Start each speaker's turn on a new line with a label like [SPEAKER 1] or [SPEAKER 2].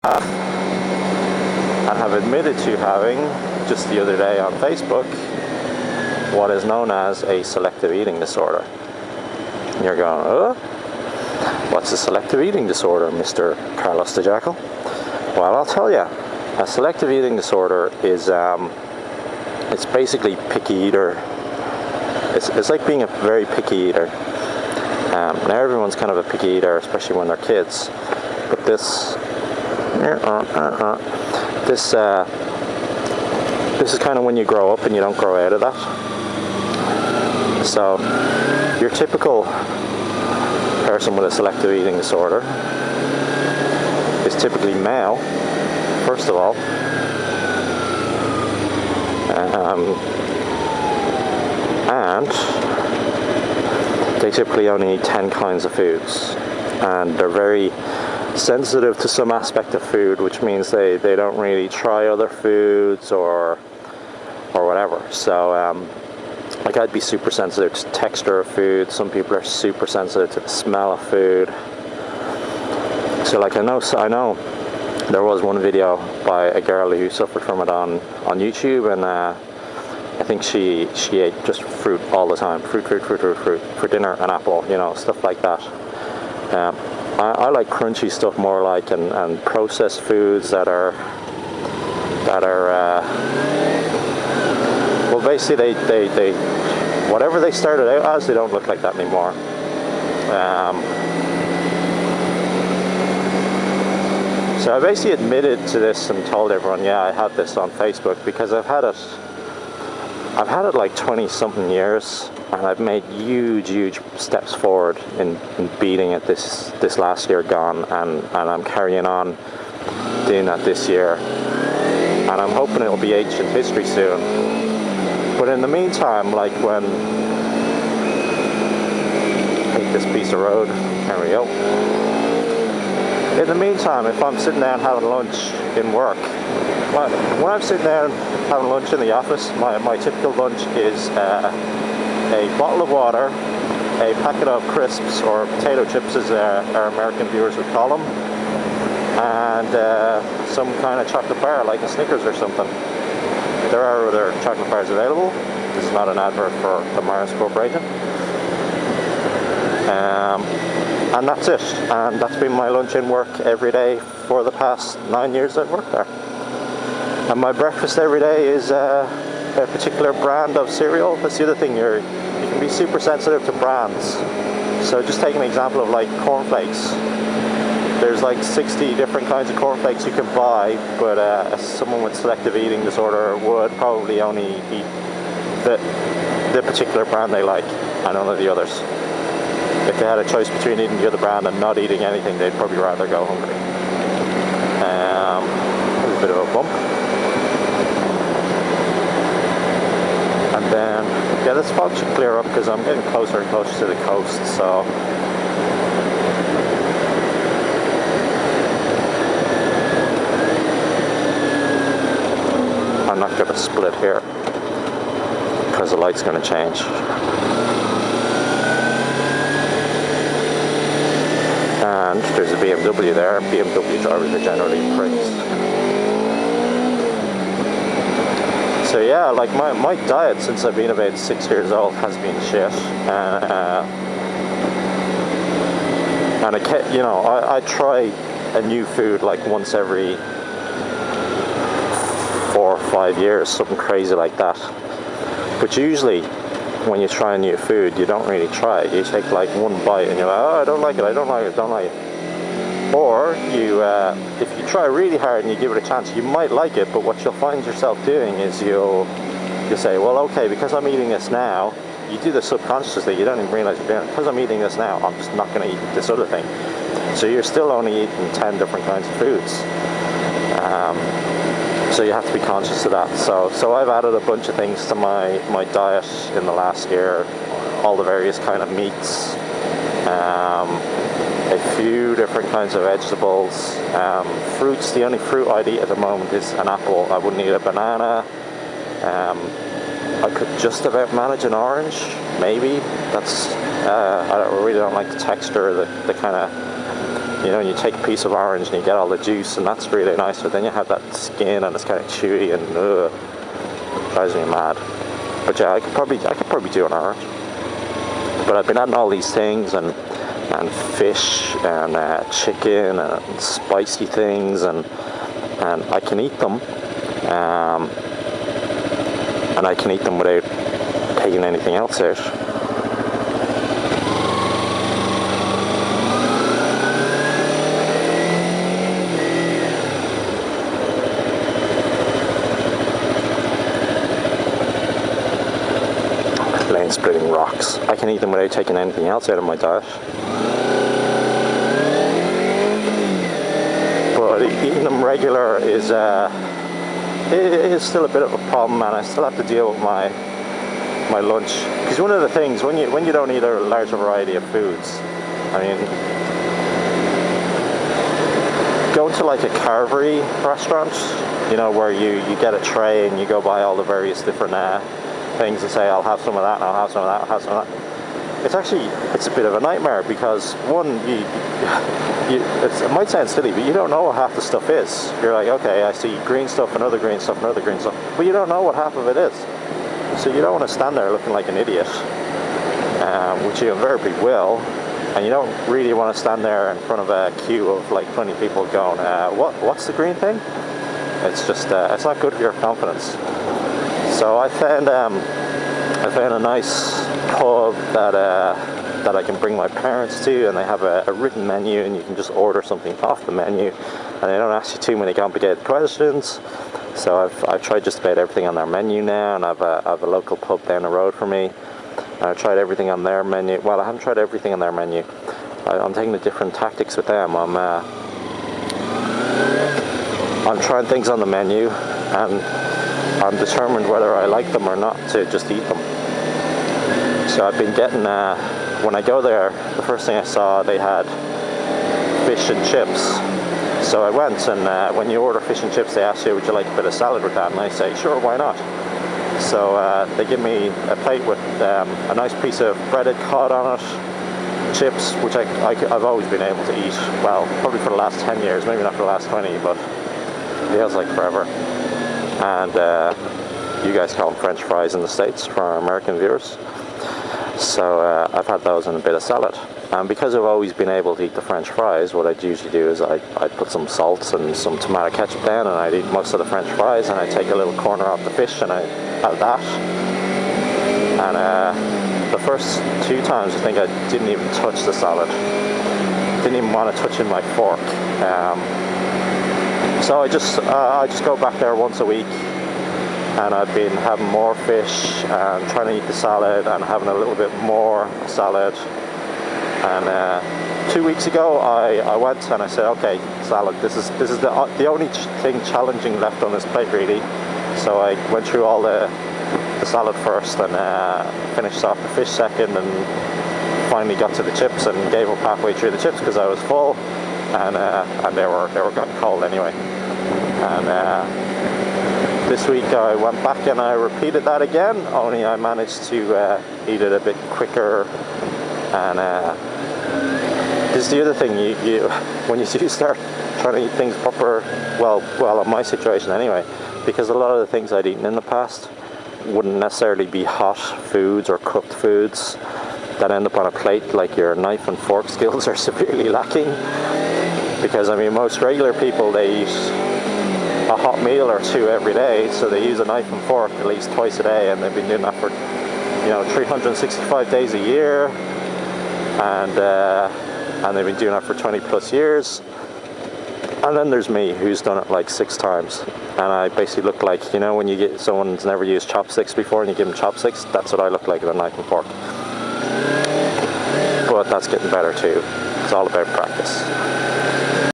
[SPEAKER 1] and have admitted to having, just the other day on Facebook, what is known as a selective eating disorder. And you're going, oh? What's a selective eating disorder, Mr. Carlos the Jackal? Well, I'll tell you. A selective eating disorder is, it's basically picky eater. It's like being a very picky eater. Now everyone's kind of a picky eater, especially when they're kids. But this is kind of when you grow up and you don't grow out of that. So your typical person with a selective eating disorder is typically male, first of all, and they typically only eat 10 kinds of foods, and they're very sensitive to some aspect of food, which means they don't really try other foods or whatever. So like, I'd be super sensitive to texture of food. Some people are super sensitive to the smell of food. So like, I know there was one video by a girl who suffered from it on YouTube, and I think she ate just fruit all the time, fruit for dinner, an apple, you know, stuff like that. I like crunchy stuff more, like, and processed foods that are well, basically they whatever they started out as, they don't look like that anymore. So I basically admitted to this and told everyone, yeah, I had this on Facebook, because I've had it like 20 something years, and I've made huge steps forward in beating it this last year gone, and I'm carrying on doing that this year, and I'm hoping it'll be ancient history soon. But in the meantime, like, when take this piece of road, there we go. In the meantime, if I'm sitting down having lunch in work, when I'm sitting down having lunch in the office, my typical lunch is a bottle of water, a packet of crisps, or potato chips as our American viewers would call them, and some kind of chocolate bar, like a Snickers or something. There are other chocolate bars available. This is not an advert for the Mars Corporation. And that's it. And that's been my lunch in work every day for the past 9 years I've worked there. And my breakfast every day is a particular brand of cereal. That's the other thing, you can be super sensitive to brands. So just take an example of, like, cornflakes. There's like 60 different kinds of cornflakes you can buy, but someone with selective eating disorder would probably only eat the particular brand they like, and none of the others. If they had a choice between eating the other brand and not eating anything, they'd probably rather go hungry. There's a bit of a bump. And then, yeah, this fog should clear up because I'm getting closer and closer to the coast, so. I'm not going to split here because the light's going to change. And there's a BMW there. BMW drivers are generally pricks. So yeah, like, my diet since I've been about 6 years old has been shit. And you know, I try a new food like once every 4 or 5 years, something crazy like that. But usually, when you try a new food, you don't really try it. You take like one bite and you're like, oh, I don't like it. Or you, if you try really hard and you give it a chance, you might like it. But what you'll find yourself doing is you'll say, well, okay, because I'm eating this now. You do this subconsciously. You don't even realize you're doing it. Because I'm eating this now, I'm just not going to eat this other thing. So you're still only eating 10 different kinds of foods. So you have to be conscious of that. So I've added a bunch of things to my diet in the last year. All the various kind of meats, a few different kinds of vegetables, fruits. The only fruit I'd eat at the moment is an apple. I wouldn't eat a banana. I could just about manage an orange, maybe. That's I really don't like the texture, the kind of You know, and you take a piece of orange and you get all the juice, and that's really nice, but then you have that skin and it's kind of chewy and it drives me mad. But yeah, I could probably do an orange. But I've been adding all these things and fish and chicken and spicy things, and I can eat them, and I can eat them without taking anything else out. Lane splitting rocks. I can eat them without taking anything else out of my diet. But eating them regular is still a bit of a problem, and I still have to deal with my lunch. Because one of the things, when you don't eat a larger variety of foods, I mean, going to like a carvery restaurant, you know, where you get a tray and you go buy all the various different things and say, I'll have some of that, and I'll have some of that, I'll have some of that. It's a bit of a nightmare, because one, it might sound silly, but you don't know what half the stuff is. You're like, okay, I see green stuff, another green stuff, another green stuff, but you don't know what half of it is. So you don't want to stand there looking like an idiot, which you invariably will, and you don't really want to stand there in front of a queue of like 20 people going, what's the green thing? It's just, it's not good for your confidence. So I found a nice pub that I can bring my parents to, and they have a written menu, and you can just order something off the menu, and they don't ask you too many complicated questions. So I've tried just about everything on their menu now, and I have a local pub down the road for me, and I've tried everything on their menu. Well, I haven't tried everything on their menu. I'm taking the different tactics with them. I'm trying things on the menu, and I'm determined whether I like them or not to just eat them. So I've been getting, when I go there, the first thing I saw, they had fish and chips. So I went, and when you order fish and chips, they ask you, would you like a bit of salad with that? And I say, sure, why not? So they give me a plate with a nice piece of breaded cod on it, chips, which I've always been able to eat, well, probably for the last 10 years, maybe not for the last 20, but it feels like forever. And you guys call them French fries in the States for our American viewers. So I've had those and a bit of salad. And because I've always been able to eat the French fries, what I'd usually do is I'd put some salt and some tomato ketchup down, and I'd eat most of the French fries, and I'd take a little corner off the fish and I'd have that. And the first 2 times I think I didn't even touch the salad. Didn't even want to touch in my fork. So I just go back there once a week, and I've been having more fish and trying to eat the salad and having a little bit more salad. And 2 weeks ago I went and I said, okay, salad, this is the only thing challenging left on this plate really. So I went through all the salad first, and finished off the fish second, and finally got to the chips and gave up halfway through the chips because I was full, and they were getting cold anyway. And this week I went back and I repeated that again, only I managed to eat it a bit quicker. And this is the other thing, you when you do start trying to eat things proper, well in my situation anyway, because a lot of the things I'd eaten in the past wouldn't necessarily be hot foods or cooked foods that end up on a plate, like your knife and fork skills are severely lacking. Because I mean, most regular people, they eat a hot meal or 2 every day, so they use a knife and fork at least twice a day, and they've been doing that for 365 days a year, and they've been doing that for 20 plus years. And then there's me, who's done it like 6 times, and I basically look like, when you get someone who's never used chopsticks before and you give them chopsticks, that's what I look like with a knife and fork. But that's getting better too. It's all about practice.